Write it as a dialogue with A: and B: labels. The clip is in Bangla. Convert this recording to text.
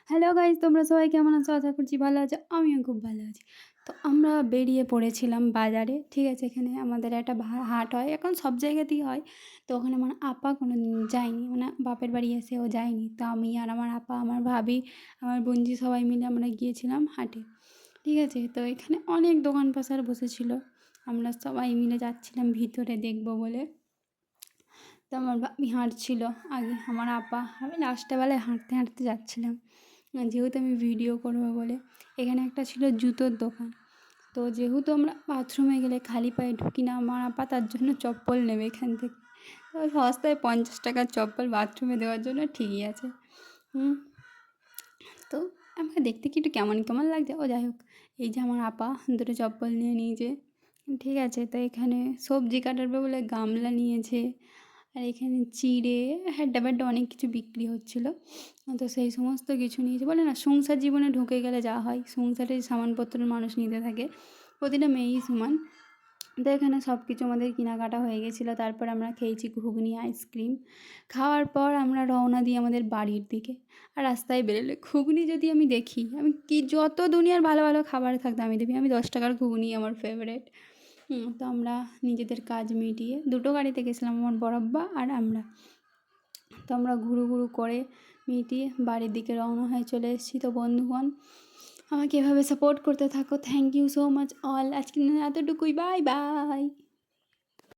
A: হ্যালো গাইস, তোমরা সবাই কেমন আছো? আশা করছি ভালো আছো। আমিও খুব ভালো আছি। তো আমরা বেরিয়ে পড়েছিলাম বাজারে। ঠিক আছে? এখানে আমাদের একটা হাট হয়। এখন সব জায়গাতেই হয়। তো ওখানে আমার আপা কোনোদিন যায়নি। মানে বাপের বাড়ি এসে ও যায়নি। তো আমি আর আমার আপা, আমার ভাবি, আমার বোনঝি সবাই মিলে আমরা গিয়েছিলাম হাটে। ঠিক আছে? তো এখানে অনেক দোকান পাশার বসেছিল। আমরা সবাই মিলে যাচ্ছিলাম ভিতরে দেখব বলে। তো আমার ভাবি হাঁটছিল আগে, আমার আপা, আমি লাস্টের বেলায় হাঁটতে হাঁটতে যাচ্ছিলাম, যেহেতু আমি ভিডিও করবো বলে। এখানে একটা ছিল জুতোর দোকান। তো যেহেতু আমরা বাথরুমে গেলে খালি পায়ে ঢুকি না, আমার আপা তার জন্য চপ্পল নেবে এখান থেকে। তো সস্তায় 50 টাকার চপ্পল বাথরুমে দেওয়ার জন্য ঠিকই আছে। হুম। তো আমাকে দেখতে কি একটু কেমন কেমন লাগছে, ও যাই হোক। এই যে আমার আপা দুটো চপ্পল নিয়ে নিয়েছে। ঠিক আছে? তো এখানে সবজি কাটাবে বলে গামলা নিয়েছে। আর এখানে চিড়ে, হ্যাড্ডা ব্যাড্ডা অনেক কিছু বিক্রি হচ্ছিলো। তো সেই সমস্ত কিছু নিয়েছে। বলে না, সংসার জীবনে ঢুকে গেলে যা হয়, সংসারের সামানপত্র মানুষ নিতে থাকে, প্রতিটা মেয়েই সমান। তো এখানে সব কিছু আমাদের কেনাকাটা হয়ে গেছিলো। তারপর আমরা খেয়েছি ঘুগনি, আইসক্রিম। খাওয়ার পর আমরা রওনা দিই আমাদের বাড়ির দিকে। আর রাস্তায় বেরোলে ঘুগনি যদি আমি দেখি, আমি কি যত দুনিয়ার ভালো ভালো খাবার থাকতো আমি দেখি, আমি 10 টাকার ঘুগনি আমার ফেভারেট। তো আমরা নিজেদের কাজ মিটিয়ে দুটো গাড়িতে গেছিলাম, আমার বড়াব্বা আর আমরা। তো আমরা ঘুরু ঘুরু করে মিটিয়ে বাড়ির দিকে রওনা হয়ে চলে এসেছি। তো বন্ধুগণ, আমাকে এভাবে সাপোর্ট করতে থাকো। Thank you so much all. আজকে এতটুকুই, বাই বাই।